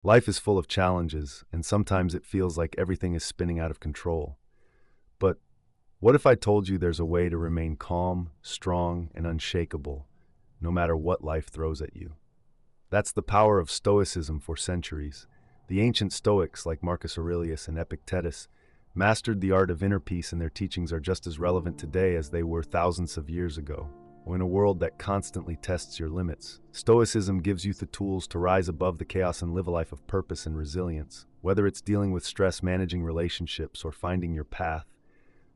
Life is full of challenges, and sometimes it feels like everything is spinning out of control. But what if I told you there's a way to remain calm, strong, and unshakable, no matter what life throws at you? That's the power of Stoicism for centuries. The ancient Stoics, like Marcus Aurelius and Epictetus, mastered the art of inner peace, and their teachings are just as relevant today as they were thousands of years ago. In a world that constantly tests your limits, Stoicism gives you the tools to rise above the chaos and live a life of purpose and resilience. Whether it's dealing with stress, managing relationships, or finding your path,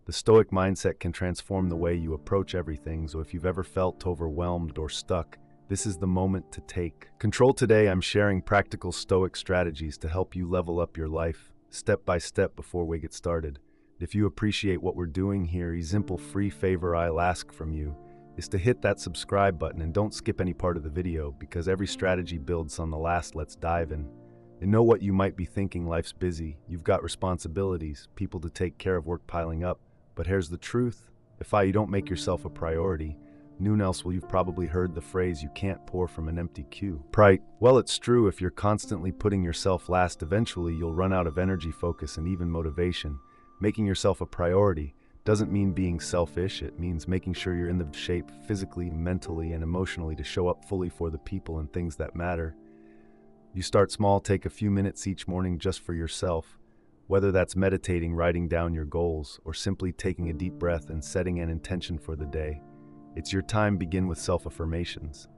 the Stoic mindset can transform the way you approach everything. So if you've ever felt overwhelmed or stuck, this is the moment to take control. Today, I'm sharing practical Stoic strategies to help you level up your life, step by step. Before we get started, if you appreciate what we're doing here, a simple free favor I'll ask from you is to hit that subscribe button and don't skip any part of the video, because every strategy builds on the last. Let's dive in. And know what you might be thinking: life's busy, you've got responsibilities, people to take care of, work piling up. But here's the truth: if you don't make yourself a priority, you've probably heard the phrase, you can't pour from an empty cue. Right? Well, it's true. If you're constantly putting yourself last, eventually you'll run out of energy, focus, and even motivation. Making yourself a priority doesn't mean being selfish. It means making sure you're in the shape physically, mentally, and emotionally to show up fully for the people and things that matter. You start small. Take a few minutes each morning just for yourself, whether that's meditating, writing down your goals, or simply taking a deep breath and setting an intention for the day. It's your time. Begin with self-affirmations.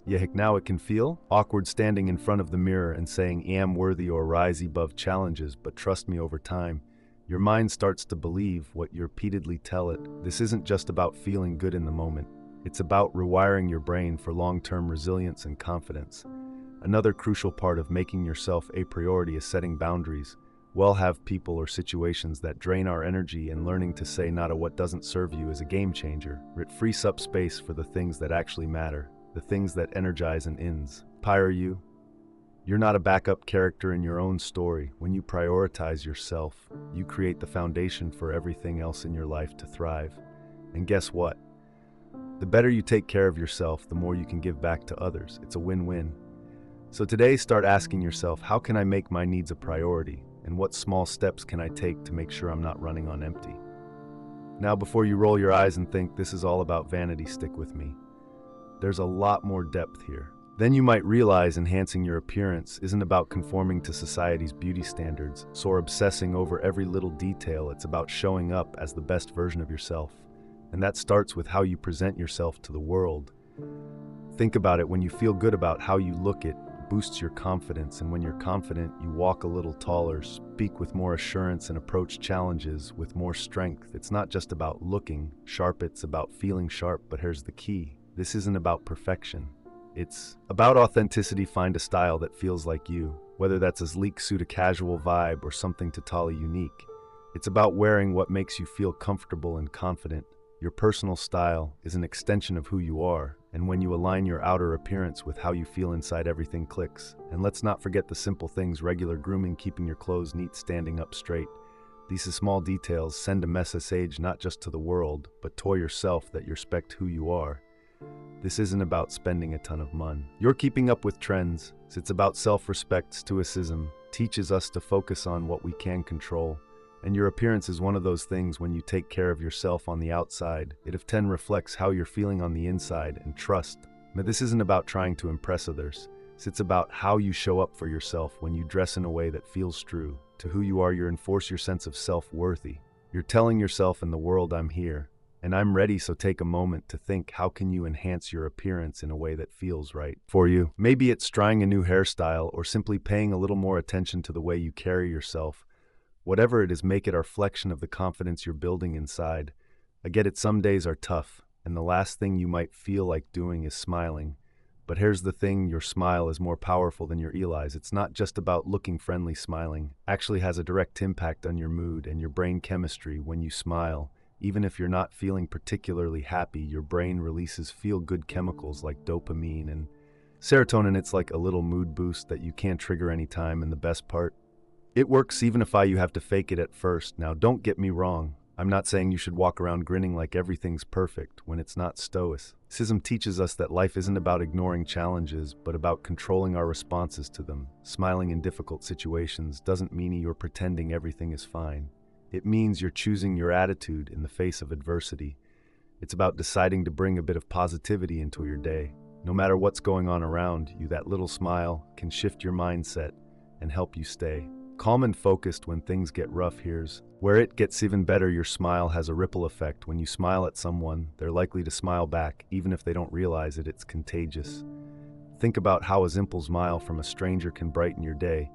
Now it can feel awkward standing in front of the mirror and saying, I am worthy, or rise above challenges, but trust me, over time, your mind starts to believe what you repeatedly tell it. This isn't just about feeling good in the moment. It's about rewiring your brain for long-term resilience and confidence. Another crucial part of making yourself a priority is setting boundaries. Have people or situations that drain our energy, and learning to say no to what doesn't serve you is a game changer. It frees up space for the things that actually matter, the things that energize and inspire you. You're not a backup character in your own story. When you prioritize yourself, you create the foundation for everything else in your life to thrive. And guess what? The better you take care of yourself, the more you can give back to others. It's a win-win. So today, start asking yourself, how can I make my needs a priority? And what small steps can I take to make sure I'm not running on empty? Now, before you roll your eyes and think this is all about vanity, stick with me. There's a lot more depth here. Then you might realize enhancing your appearance isn't about conforming to society's beauty standards, or obsessing over every little detail. It's about showing up as the best version of yourself. And that starts with how you present yourself to the world. Think about it: when you feel good about how you look, it boosts your confidence. And when you're confident, you walk a little taller, speak with more assurance, and approach challenges with more strength. It's not just about looking sharp, it's about feeling sharp. But here's the key: this isn't about perfection. It's about authenticity. Find a style that feels like you, whether that's a sleek suit, a casual vibe, or something totally unique. It's about wearing what makes you feel comfortable and confident. Your personal style is an extension of who you are, and when you align your outer appearance with how you feel inside, everything clicks. And let's not forget the simple things: regular grooming, keeping your clothes neat, standing up straight. These small details send a message not just to the world, but to yourself, that you respect who you are. This isn't about spending a ton of money. You're keeping up with trends. It's about self-respect. Stoicism teaches us to focus on what we can control. And your appearance is one of those things. When you take care of yourself on the outside, it often reflects how you're feeling on the inside. And trust me, this isn't about trying to impress others. It's about how you show up for yourself. When you dress in a way that feels true to who you are, you enforce your sense of self-worthy. You're telling yourself and the world, I'm here and I'm ready. So take a moment to think, how can you enhance your appearance in a way that feels right for you? Maybe it's trying a new hairstyle, or simply paying a little more attention to the way you carry yourself. Whatever it is, make it a reflection of the confidence you're building inside. I get it, some days are tough, and the last thing you might feel like doing is smiling. But here's the thing: your smile is more powerful than your realize. It's not just about looking friendly. Smiling actually has a direct impact on your mood and your brain chemistry. When you smile, even if you're not feeling particularly happy, your brain releases feel-good chemicals like dopamine and serotonin. It's like a little mood boost that you can't trigger anytime. And the best part, it works even if you have to fake it at first. Now, don't get me wrong. I'm not saying you should walk around grinning like everything's perfect when it's not. Stoicism teaches us that life isn't about ignoring challenges, but about controlling our responses to them. Smiling in difficult situations doesn't mean you're pretending everything is fine. It means you're choosing your attitude in the face of adversity. It's about deciding to bring a bit of positivity into your day. No matter what's going on around you, that little smile can shift your mindset and help you stay calm and focused when things get rough. Here's where it gets even better. Your smile has a ripple effect. When you smile at someone, they're likely to smile back, even if they don't realize it. It's contagious. Think about how a simple smile from a stranger can brighten your day.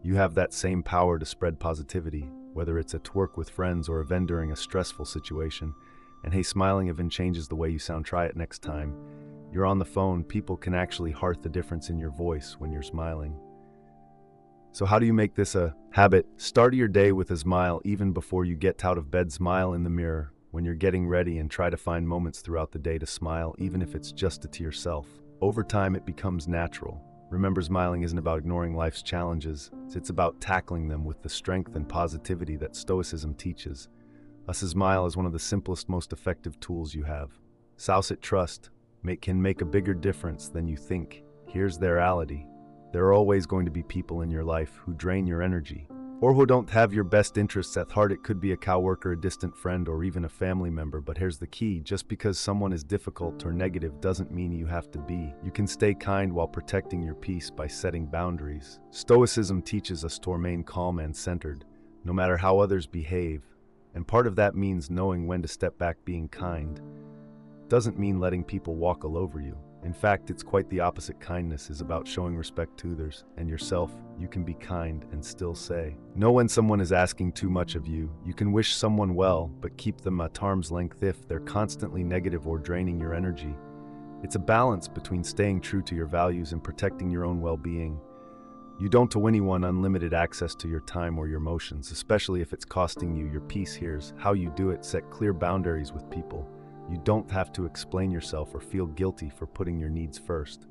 You have that same power to spread positivity, whether it's at work with friends or even during a stressful situation. And hey, smiling even changes the way you sound. Try it next time you're on the phone. People can actually hear the difference in your voice when you're smiling. So how do you make this a habit? Start your day with a smile even before you get out of bed. Smile in the mirror when you're getting ready, and try to find moments throughout the day to smile, even if it's just to yourself. Over time, it becomes natural. Remember, smiling isn't about ignoring life's challenges. It's about tackling them with the strength and positivity that Stoicism teaches. A smile is one of the simplest, most effective tools you have. Saucit trust can make a bigger difference than you think. Here's the reality. There are always going to be people in your life who drain your energy, or who don't have your best interests at heart. It could be a coworker, a distant friend, or even a family member. But here's the key. Just because someone is difficult or negative doesn't mean you have to be. You can stay kind while protecting your peace by setting boundaries. Stoicism teaches us to remain calm and centered, no matter how others behave. And part of that means knowing when to step back. Being kind doesn't mean letting people walk all over you. In fact, it's quite the opposite. Kindness is about showing respect to others and yourself. You can be kind and still say no when someone is asking too much of you. You can wish someone well, but keep them at arm's length if they're constantly negative or draining your energy. It's a balance between staying true to your values and protecting your own well-being. You don't owe anyone unlimited access to your time or your emotions, especially if it's costing you your peace. Here's how you do it. Set clear boundaries with people. You don't have to explain yourself or feel guilty for putting your needs first.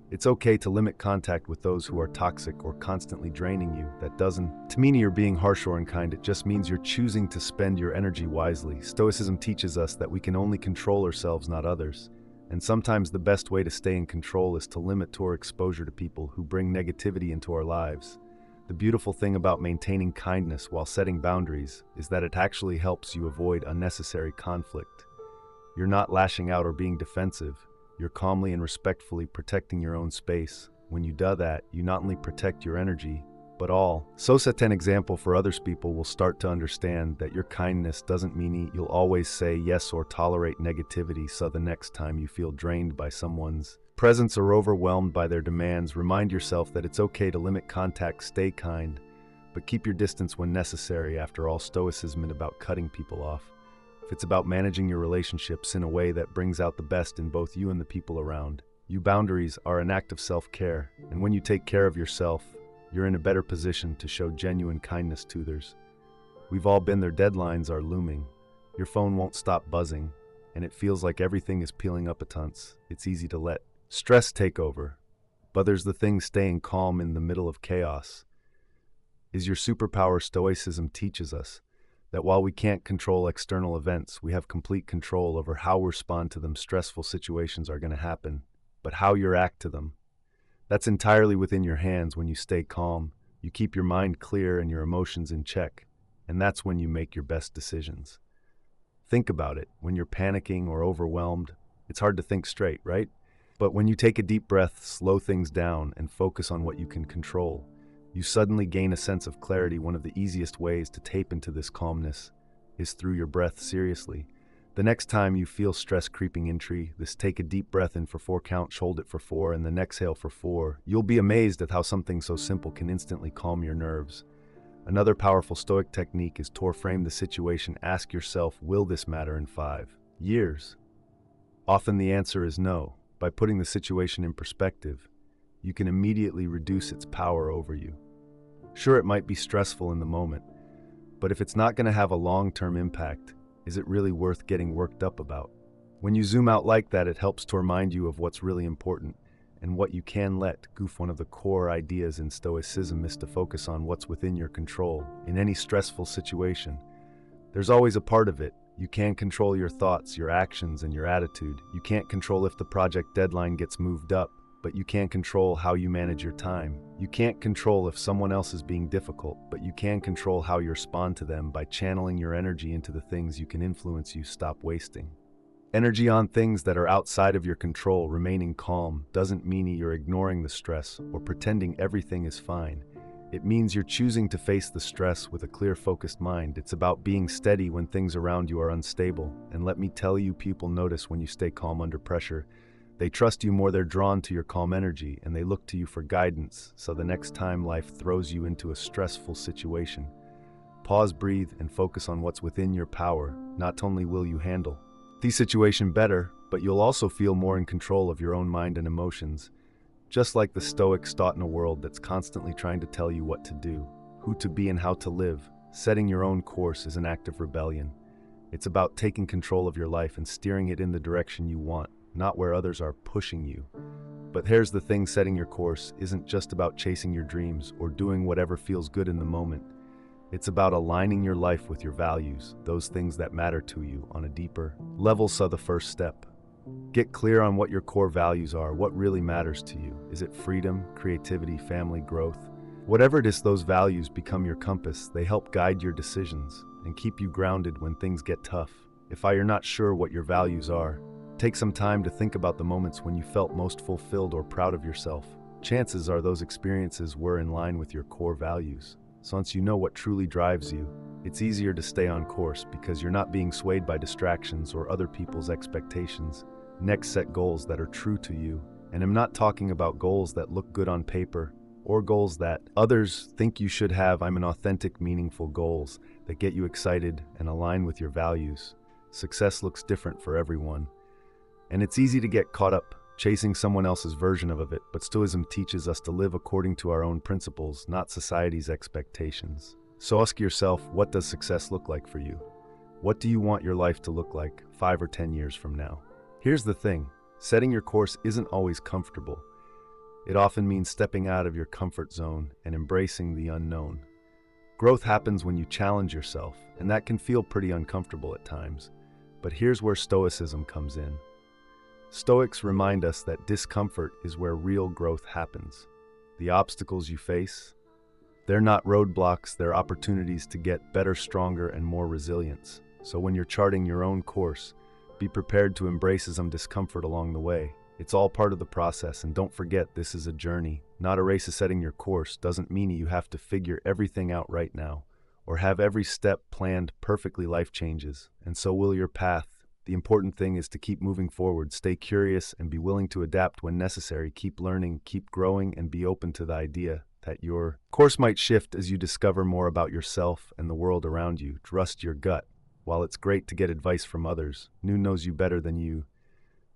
It's okay to limit contact with those who are toxic or constantly draining you. That doesn't mean you're being harsh or unkind. It just means you're choosing to spend your energy wisely. Stoicism teaches us that we can only control ourselves, not others. And sometimes the best way to stay in control is to limit our exposure to people who bring negativity into our lives. The beautiful thing about maintaining kindness while setting boundaries is that it actually helps you avoid unnecessary conflict. You're not lashing out or being defensive. You're calmly and respectfully protecting your own space. When you do that, you not only protect your energy, but all. So set an example for others. People will start to understand that your kindness doesn't mean you'll always say yes or tolerate negativity. So the next time you feel drained by someone's presence or overwhelmed by their demands, remind yourself that it's okay to limit contact. Stay kind, but keep your distance when necessary. After all, Stoicism isn't about cutting people off. It's about managing your relationships in a way that brings out the best in both you and the people around you. Boundaries are an act of self-care, and when you take care of yourself, you're in a better position to show genuine kindness to others. We've all been there. Deadlines are looming. Your phone won't stop buzzing, and it feels like everything is peeling up at once. It's easy to let stress take over, but there's the thing: staying calm in the middle of chaos is your superpower. Stoicism teaches us that while we can't control external events, we have complete control over how we respond to them. Stressful situations are going to happen, but how you react to them, that's entirely within your hands. When you stay calm, you keep your mind clear and your emotions in check, and that's when you make your best decisions. Think about it. When you're panicking or overwhelmed, it's hard to think straight, right? But when you take a deep breath, slow things down, and focus on what you can control, you suddenly gain a sense of clarity. One of the easiest ways to tap into this calmness is through your breath. Seriously. The next time you feel stress creeping in, take a deep breath in for 4 counts, hold it for 4, and then exhale for 4. You'll be amazed at how something so simple can instantly calm your nerves. Another powerful Stoic technique is to frame the situation. Ask yourself, will this matter in 5 years? Often the answer is no. By putting the situation in perspective, you can immediately reduce its power over you. Sure, it might be stressful in the moment, but if it's not going to have a long-term impact, is it really worth getting worked up about? When you zoom out like that, it helps to remind you of what's really important and what you can let go. One of the core ideas in Stoicism is to focus on what's within your control. In any stressful situation, There's always a part of it. You can control your thoughts, your actions, and your attitude. You can't control if the project deadline gets moved up, but you can control how you manage your time. You can't control if someone else is being difficult, but you can control how you respond to them by channeling your energy into the things you can influence. You stop wasting energy on things that are outside of your control. Remaining calm doesn't mean you're ignoring the stress or pretending everything is fine. It means you're choosing to face the stress with a clear, focused mind. It's about being steady when things around you are unstable. And let me tell you, people notice when you stay calm under pressure. They trust you more, they're drawn to your calm energy, and they look to you for guidance. So the next time life throws you into a stressful situation, pause, breathe, and focus on what's within your power. Not only will you handle the situation better, but you'll also feel more in control of your own mind and emotions. Just like the Stoics taught in a world that's constantly trying to tell you what to do, who to be, and how to live, setting your own course is an act of rebellion. It's about taking control of your life and steering it in the direction you want, not where others are pushing you. But here's the thing, setting your course isn't just about chasing your dreams or doing whatever feels good in the moment. It's about aligning your life with your values, those things that matter to you on a deeper level. So the first step, get clear on what your core values are, what really matters to you. Is it freedom, creativity, family, growth? Whatever it is, those values become your compass. They help guide your decisions and keep you grounded when things get tough. If you're not sure what your values are, take some time to think about the moments when you felt most fulfilled or proud of yourself. Chances are those experiences were in line with your core values. So once you know what truly drives you, it's easier to stay on course because you're not being swayed by distractions or other people's expectations. Next, set goals that are true to you. And I'm not talking about goals that look good on paper or goals that others think you should have. I'm an authentic, meaningful goals that get you excited and align with your values. Success looks different for everyone, and it's easy to get caught up chasing someone else's version of it, but Stoicism teaches us to live according to our own principles, not society's expectations. So ask yourself, what does success look like for you? What do you want your life to look like 5 or 10 years from now? Here's the thing, setting your course isn't always comfortable. It often means stepping out of your comfort zone and embracing the unknown. Growth happens when you challenge yourself, and that can feel pretty uncomfortable at times. But here's where Stoicism comes in. Stoics remind us that discomfort is where real growth happens. The obstacles you face, they're not roadblocks, they're opportunities to get better, stronger, and more resilient. So when you're charting your own course, be prepared to embrace some discomfort along the way. It's all part of the process, and don't forget, this is a journey, not a race. Setting your course doesn't mean you have to figure everything out right now, or have every step planned perfectly. Life changes, and so will your path. The important thing is to keep moving forward, stay curious, and be willing to adapt when necessary. Keep learning, keep growing, and be open to the idea that your course might shift as you discover more about yourself and the world around you. Trust your gut. While it's great to get advice from others, who knows you better than you?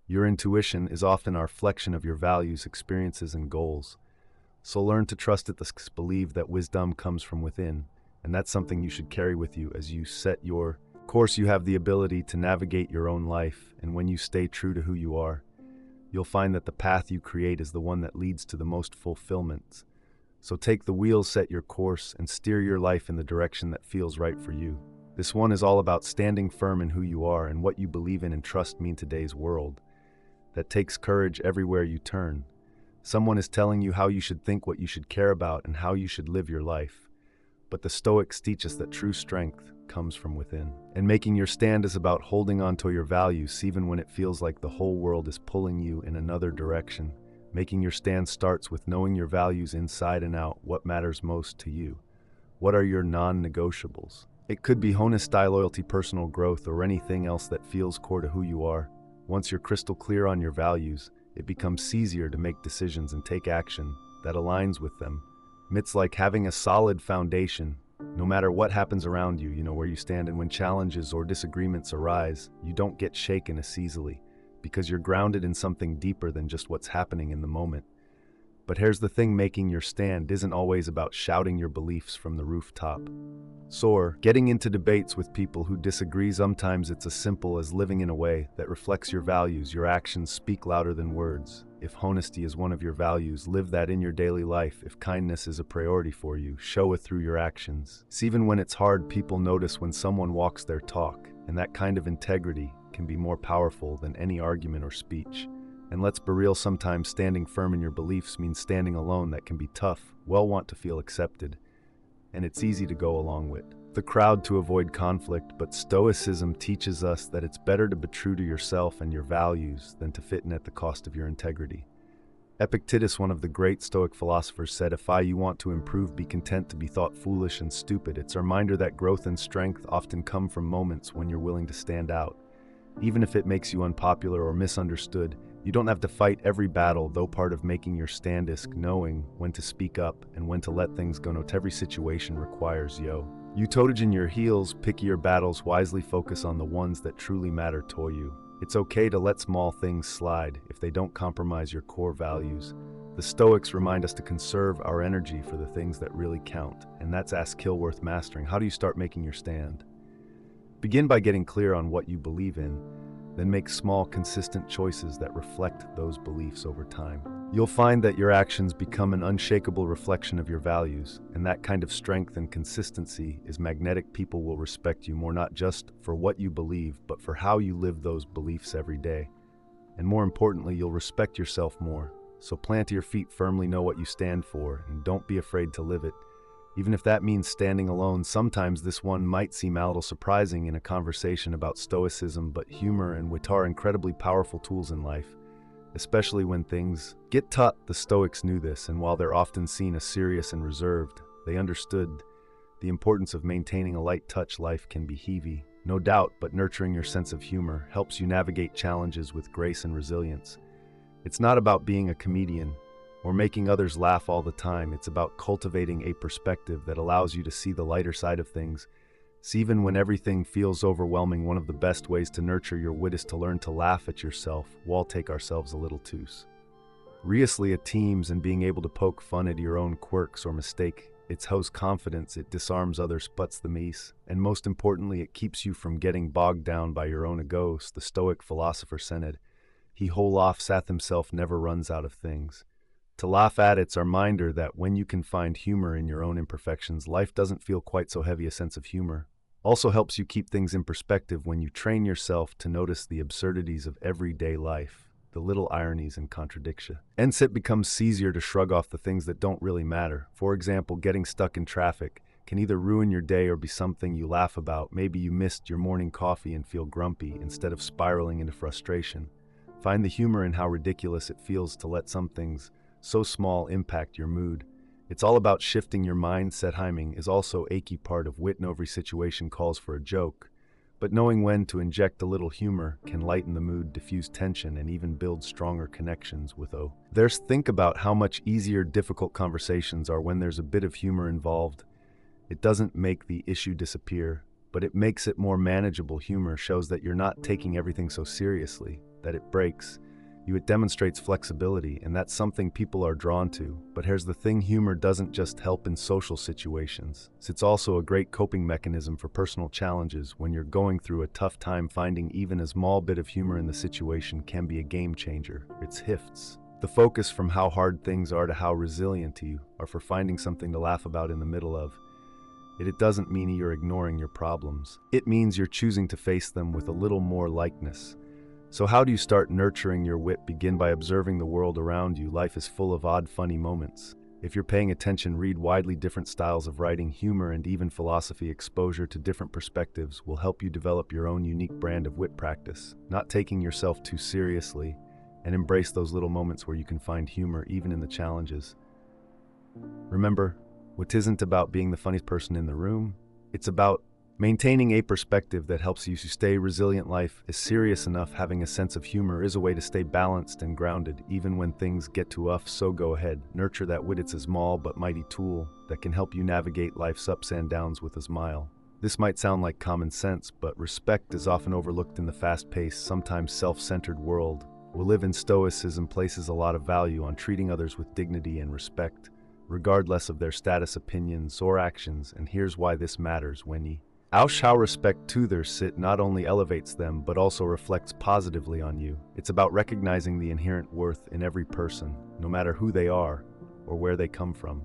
Your intuition is often a reflection of your values, experiences, and goals. So learn to trust it. Believe that wisdom comes from within, and that's something you should carry with you as you set your course. You have the ability to navigate your own life, and when you stay true to who you are, you'll find that the path you create is the one that leads to the most fulfillment. So take the wheel, set your course, and steer your life in the direction that feels right for you. This one is all about standing firm in who you are and what you believe in, and trust me, in today's world, that takes courage everywhere you turn. Someone is telling you how you should think, what you should care about, and how you should live your life. But the Stoics teach us that true strength comes from within. And making your stand is about holding on to your values even when it feels like the whole world is pulling you in another direction. Making your stand starts with knowing your values inside and out. What matters most to you? What are your non-negotiables? It could be honesty, loyalty, personal growth, or anything else that feels core to who you are. Once you're crystal clear on your values, it becomes easier to make decisions and take action that aligns with them. It's like having a solid foundation. No matter what happens around you, you know where you stand, and when challenges or disagreements arise, you don't get shaken as easily because you're grounded in something deeper than just what's happening in the moment. But here's the thing, making your stand isn't always about shouting your beliefs from the rooftop. Or getting into debates with people who disagree. Sometimes it's as simple as living in a way that reflects your values. Your actions speak louder than words. If honesty is one of your values, live that in your daily life. If kindness is a priority for you, show it through your actions. See, even when it's hard, people notice when someone walks their talk, and that kind of integrity can be more powerful than any argument or speech. And let's be real, sometimes standing firm in your beliefs means standing alone. That can be tough. Well, want to feel accepted, and it's easy to go along with the crowd to avoid conflict, but Stoicism teaches us that it's better to be true to yourself and your values than to fit in at the cost of your integrity. Epictetus, one of the great Stoic philosophers, said, "If you want to improve, be content to be thought foolish and stupid." It's a reminder that growth and strength often come from moments when you're willing to stand out. Even if it makes you unpopular or misunderstood, you don't have to fight every battle, though part of making your stand is knowing when to speak up and when to let things go. Not every situation requires you totage in your heels. Pick your battles wisely, focus on the ones that truly matter to you. It's okay to let small things slide if they don't compromise your core values. The Stoics remind us to conserve our energy for the things that really count, and that's a skill worth mastering. How do you start making your stand? Begin by getting clear on what you believe in, then make small, consistent choices that reflect those beliefs over time. You'll find that your actions become an unshakable reflection of your values, and that kind of strength and consistency is magnetic. People will respect you more, not just for what you believe, but for how you live those beliefs every day. And more importantly, you'll respect yourself more. So plant your feet firmly, know what you stand for, and don't be afraid to live it. Even if that means standing alone. Sometimes this one might seem a little surprising in a conversation about Stoicism, but humor and wit are incredibly powerful tools in life, especially when things get tough. The Stoics knew this, and while they're often seen as serious and reserved, they understood the importance of maintaining a light touch. Life can be heavy, no doubt, but nurturing your sense of humor helps you navigate challenges with grace and resilience. It's not about being a comedian or making others laugh all the time. It's about cultivating a perspective that allows you to see the lighter side of things. See, even when everything feels overwhelming, one of the best ways to nurture your wit is to learn to laugh at yourself. We all take ourselves a little too seriously at teams, and being able to poke fun at your own quirks or mistake, it's hosts confidence, it disarms others, puts them ease, and most importantly, it keeps you from getting bogged down by your own egos. The Stoic philosopher said, "He who laughs at himself never runs out of things." To laugh at it's a reminder that when you can find humor in your own imperfections, life doesn't feel quite so heavy. A sense of humor also helps you keep things in perspective when you train yourself to notice the absurdities of everyday life, the little ironies and contradictions. And it becomes easier to shrug off the things that don't really matter. For example, getting stuck in traffic can either ruin your day or be something you laugh about. Maybe you missed your morning coffee and feel grumpy instead of spiraling into frustration. Find the humor in how ridiculous it feels to let some things so small impact your mood. It's all about shifting your mindset. Timing is also a key part of wit. No every situation calls for a joke, but knowing when to inject a little humor can lighten the mood, diffuse tension, and even build stronger connections with others. Think about how much easier difficult conversations are when there's a bit of humor involved. It doesn't make the issue disappear, but it makes it more manageable. Humor shows that you're not taking everything so seriously, that it breaks you. It demonstrates flexibility, and that's something people are drawn to. But here's the thing, humor doesn't just help in social situations. It's also a great coping mechanism for personal challenges. When you're going through a tough time, finding even a small bit of humor in the situation can be a game changer. It shifts the focus from how hard things are to how resilient you are for finding something to laugh about in the middle of it. It doesn't mean you're ignoring your problems. It means you're choosing to face them with a little more lightness. So how do you start nurturing your wit? Begin by observing the world around you. Life is full of odd, funny moments. If you're paying attention, read widely. Different styles of writing, humor, and even philosophy. Exposure to different perspectives will help you develop your own unique brand of wit. Practice not taking yourself too seriously, and embrace those little moments where you can find humor even in the challenges. Remember, wit isn't about being the funniest person in the room. It's about maintaining a perspective that helps you to stay resilient. Life is serious enough. Having a sense of humor is a way to stay balanced and grounded, even when things get too rough. So go ahead, nurture that wit. It's a small but mighty tool that can help you navigate life's ups and downs with a smile. This might sound like common sense, but respect is often overlooked in the fast-paced, sometimes self-centered world we live in. Stoicism places a lot of value on treating others with dignity and respect, regardless of their status, opinions, or actions. And here's why this matters. When you How respect to their sit not only elevates them, but also reflects positively on you. It's about recognizing the inherent worth in every person, no matter who they are or where they come from.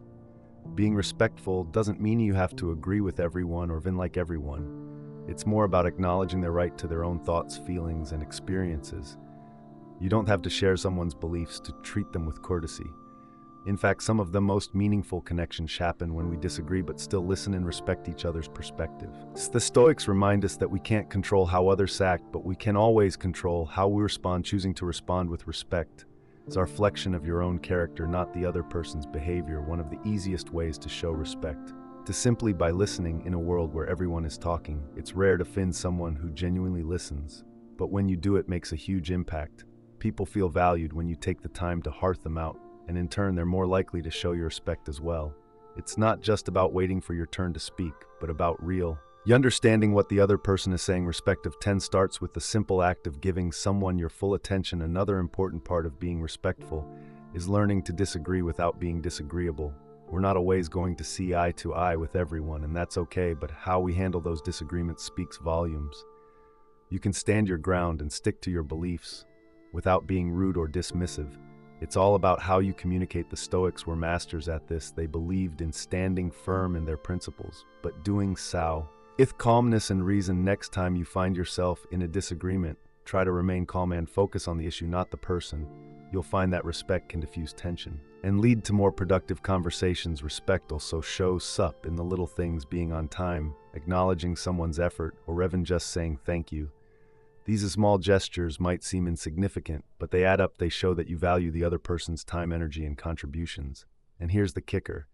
Being respectful doesn't mean you have to agree with everyone or even like everyone. It's more about acknowledging their right to their own thoughts, feelings, and experiences. You don't have to share someone's beliefs to treat them with courtesy. In fact, some of the most meaningful connections happen when we disagree but still listen and respect each other's perspective. The Stoics remind us that we can't control how others act, but we can always control how we respond. Choosing to respond with respect is a reflection of your own character, not the other person's behavior. One of the easiest ways to show respect is simply by listening. In a world where everyone is talking, it's rare to find someone who genuinely listens, but when you do, it makes a huge impact. People feel valued when you take the time to heart them out, and in turn, they're more likely to show you respect as well. It's not just about waiting for your turn to speak, but about you understanding what the other person is saying. Respect of 10 starts with the simple act of giving someone your full attention. Another important part of being respectful is learning to disagree without being disagreeable. We're not always going to see eye to eye with everyone, and that's okay, but how we handle those disagreements speaks volumes. You can stand your ground and stick to your beliefs without being rude or dismissive. It's all about how you communicate. The Stoics were masters at this. They believed in standing firm in their principles, but doing so with calmness and reason. Next time you find yourself in a disagreement, try to remain calm and focus on the issue, not the person. You'll find that respect can diffuse tension and lead to more productive conversations. Respect also shows up in the little things: being on time, acknowledging someone's effort, or even just saying thank you. These small gestures might seem insignificant, but they add up. They show that you value the other person's time, energy, and contributions. And here's the kicker.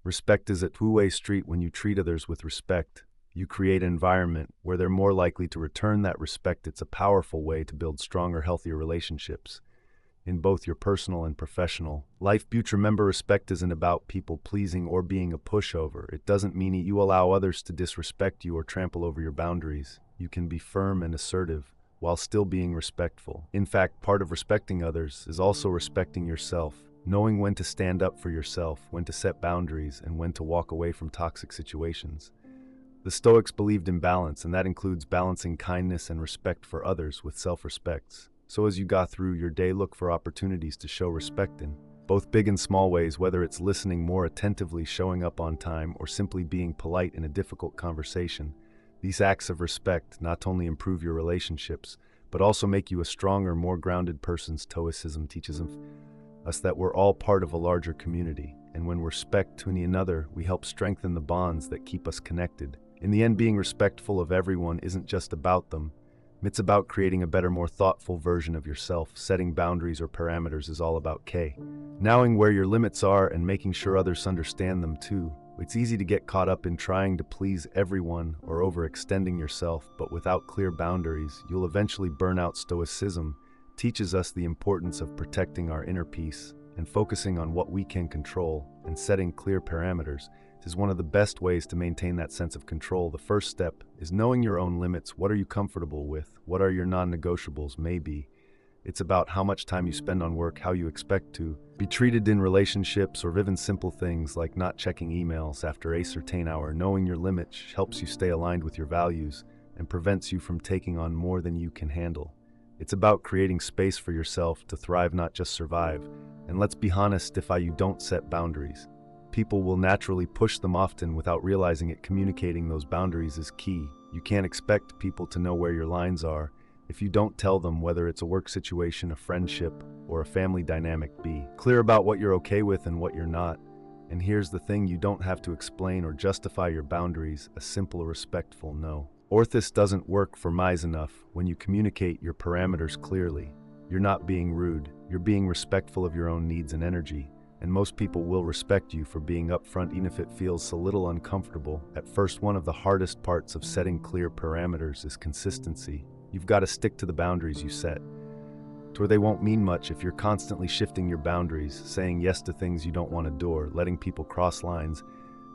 Respect is a two-way street. When you treat others with respect, you create an environment where they're more likely to return that respect. It's a powerful way to build stronger, healthier relationships in both your personal and professional life. Remember, respect isn't about people-pleasing or being a pushover. It doesn't mean you allow others to disrespect you or trample over your boundaries. You can be firm and assertive while still being respectful. In fact, part of respecting others is also respecting yourself, knowing when to stand up for yourself, when to set boundaries, and when to walk away from toxic situations. The Stoics believed in balance, and that includes balancing kindness and respect for others with self-respect. So as you got through your day, look for opportunities to show respect in both big and small ways, whether it's listening more attentively, showing up on time, or simply being polite in a difficult conversation. These acts of respect not only improve your relationships, but also make you a stronger, more grounded person. Stoicism teaches us that we're all part of a larger community, and when we respect one another, we help strengthen the bonds that keep us connected. In the end, being respectful of everyone isn't just about them. It's about creating a better, more thoughtful version of yourself. Setting boundaries or parameters is all about knowing where your limits are and making sure others understand them too. It's easy to get caught up in trying to please everyone or overextending yourself, but without clear boundaries, you'll eventually burn out. Stoicism teaches us the importance of protecting our inner peace and focusing on what we can control, and setting clear parameters is one of the best ways to maintain that sense of control. The first step is knowing your own limits. What are you comfortable with? What are your non-negotiables? Maybe it's about how much time you spend on work, how you expect to be treated in relationships, or even simple things like not checking emails after a certain hour. Knowing your limits helps you stay aligned with your values and prevents you from taking on more than you can handle. It's about creating space for yourself to thrive, not just survive. And let's be honest, if you don't set boundaries, people will naturally push them, often without realizing it. Communicating those boundaries is key. You can't expect people to know where your lines are if you don't tell them, whether it's a work situation, a friendship, or a family dynamic. Be clear about what you're okay with and what you're not. And here's the thing, you don't have to explain or justify your boundaries. A simple, respectful no or this doesn't work for me enough. When you communicate your parameters clearly, you're not being rude, you're being respectful of your own needs and energy. And most people will respect you for being upfront, even if it feels a little uncomfortable at first. One of the hardest parts of setting clear parameters is consistency. You've got to stick to the boundaries you set, to where they won't mean much if you're constantly shifting your boundaries, saying yes to things you don't want to do, or letting people cross lines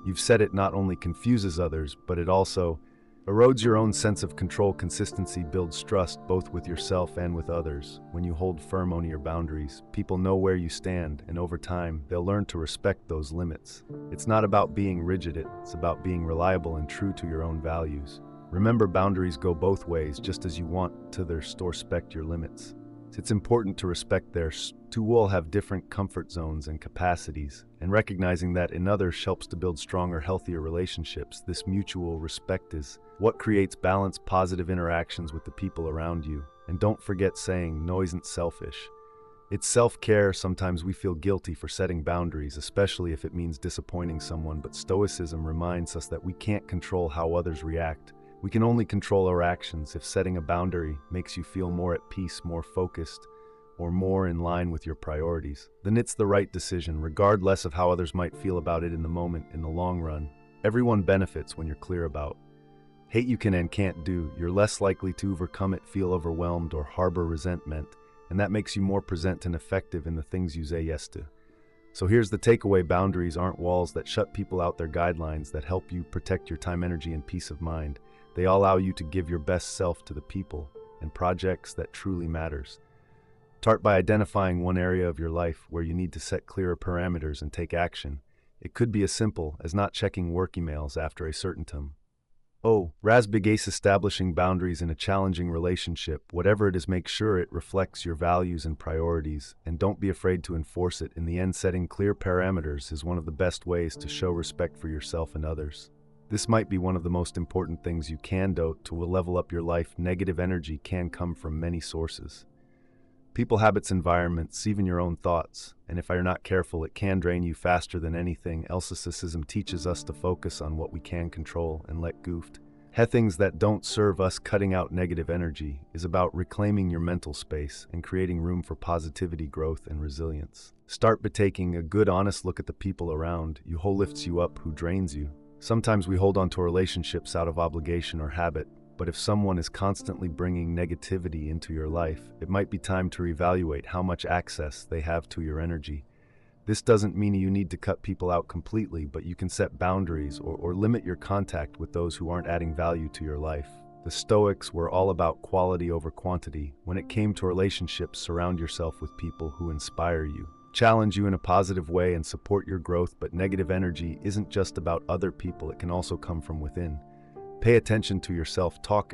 you've set. It not only confuses others, but it also erodes your own sense of control. Consistency builds trust both with yourself and with others. When you hold firm on your boundaries, people know where you stand, and over time, they'll learn to respect those limits. It's not about being rigid, it's about being reliable and true to your own values. Remember, boundaries go both ways, just as you want to respect your limits. It's important to respect theirs. Two all have different comfort zones and capacities, and recognizing that in others helps to build stronger, healthier relationships. This mutual respect is what creates balanced, positive interactions with the people around you. And don't forget saying no isn't selfish. It's self-care. Sometimes we feel guilty for setting boundaries, especially if it means disappointing someone, but Stoicism reminds us that we can't control how others react. We can only control our actions. If setting a boundary makes you feel more at peace, more focused, or more in line with your priorities, then it's the right decision, regardless of how others might feel about it in the moment. In the long run, everyone benefits when you're clear about hate you can and can't do. You're less likely to overcome it, feel overwhelmed, or harbor resentment, and that makes you more present and effective in the things you say yes to. So here's the takeaway: boundaries aren't walls that shut people out, they're guidelines that help you protect your time, energy, and peace of mind. They allow you to give your best self to the people and projects that truly matters. Start by identifying one area of your life where you need to set clearer parameters and take action. It could be as simple as not checking work emails after a certain time. Rasbigace establishing boundaries in a challenging relationship. Whatever it is, make sure it reflects your values and priorities, and don't be afraid to enforce it. In the end, setting clear parameters is one of the best ways to show respect for yourself and others. This might be one of the most important things you can do to level up your life. Negative energy can come from many sources. People, habits, environments, even your own thoughts. And if you're not careful, it can drain you faster than anything else. Stoicism teaches us to focus on what we can control and let go of things that don't serve us. Cutting out negative energy is about reclaiming your mental space and creating room for positivity, growth, and resilience. Start by taking a good, honest look at the people around you. Who lifts you up, who drains you? Sometimes we hold on to relationships out of obligation or habit, but if someone is constantly bringing negativity into your life, it might be time to reevaluate how much access they have to your energy. This doesn't mean you need to cut people out completely, but you can set boundaries or limit your contact with those who aren't adding value to your life. The Stoics were all about quality over quantity. When it came to relationships, surround yourself with people who inspire you, challenge you in a positive way, and support your growth. But negative energy isn't just about other people, it can also come from within. Pay attention to your self-talk.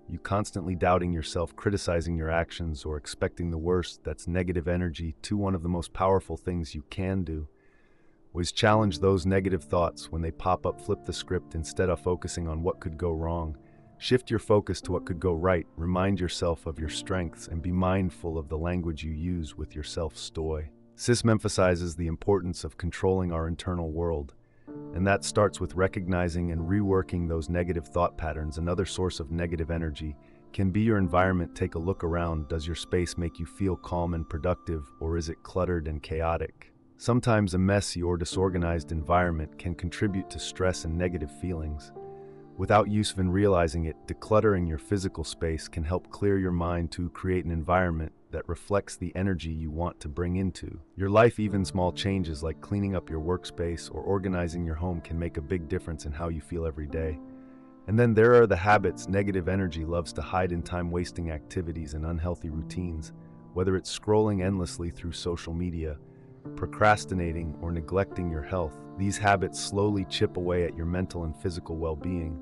You constantly doubting yourself, criticizing your actions, or expecting the worst. That's negative energy. One of the most powerful things you can do is challenge those negative thoughts when they pop up. Flip the script. Instead of focusing on what could go wrong, shift your focus to what could go right. Remind yourself of your strengths and be mindful of the language you use with yourself. Stoicism emphasizes the importance of controlling our internal world, and that starts with recognizing and reworking those negative thought patterns. Another source of negative energy can be your environment. Take a look around. Does your space make you feel calm and productive, or is it cluttered and chaotic? Sometimes a messy or disorganized environment can contribute to stress and negative feelings. Without you even realizing it, decluttering your physical space can help clear your mind to create an environment that reflects the energy you want to bring into your life. Even small changes like cleaning up your workspace or organizing your home can make a big difference in how you feel every day. And then there are the habits. Negative energy loves to hide in time-wasting activities and unhealthy routines. Whether it's scrolling endlessly through social media, procrastinating, or neglecting your health, these habits slowly chip away at your mental and physical well-being.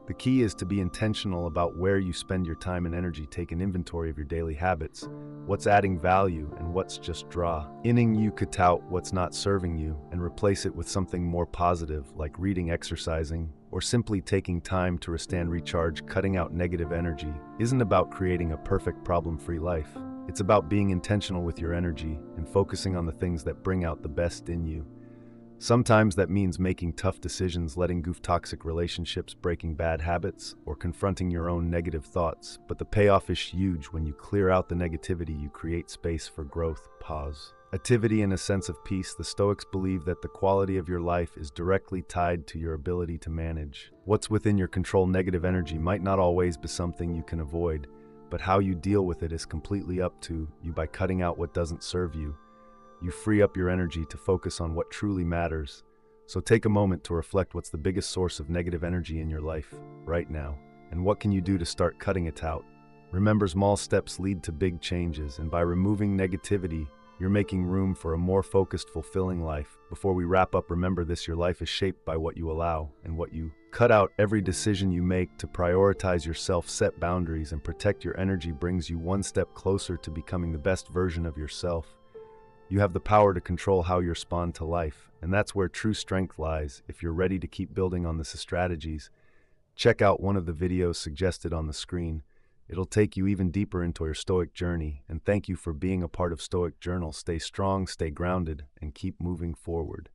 The key is to be intentional about where you spend your time and energy. Take an inventory of your daily habits. What's adding value and what's just draining you? Cut out what's not serving you and replace it with something more positive, like reading, exercising, or simply taking time to rest and recharge. Cutting out negative energy isn't about creating a perfect, problem-free life. It's about being intentional with your energy and focusing on the things that bring out the best in you. Sometimes that means making tough decisions, letting go of toxic relationships, breaking bad habits, or confronting your own negative thoughts. But the payoff is huge. When you clear out the negativity, you create space for growth, positivity, and a sense of peace. The Stoics believe that the quality of your life is directly tied to your ability to manage what's within your control. Negative energy might not always be something you can avoid, but how you deal with it is completely up to you. By cutting out what doesn't serve you, you free up your energy to focus on what truly matters. So take a moment to reflect what's the biggest source of negative energy in your life right now, and what can you do to start cutting it out? Remember, small steps lead to big changes, and by removing negativity, you're making room for a more focused, fulfilling life. Before we wrap up, remember this: your life is shaped by what you allow and what you cut out. Every decision you make to prioritize yourself, set boundaries, and protect your energy brings you one step closer to becoming the best version of yourself. You have the power to control how you respond to life, and that's where true strength lies. If you're ready to keep building on these strategies, check out one of the videos suggested on the screen. It'll take you even deeper into your Stoic journey, and thank you for being a part of Stoic Journal. Stay strong, stay grounded, and keep moving forward.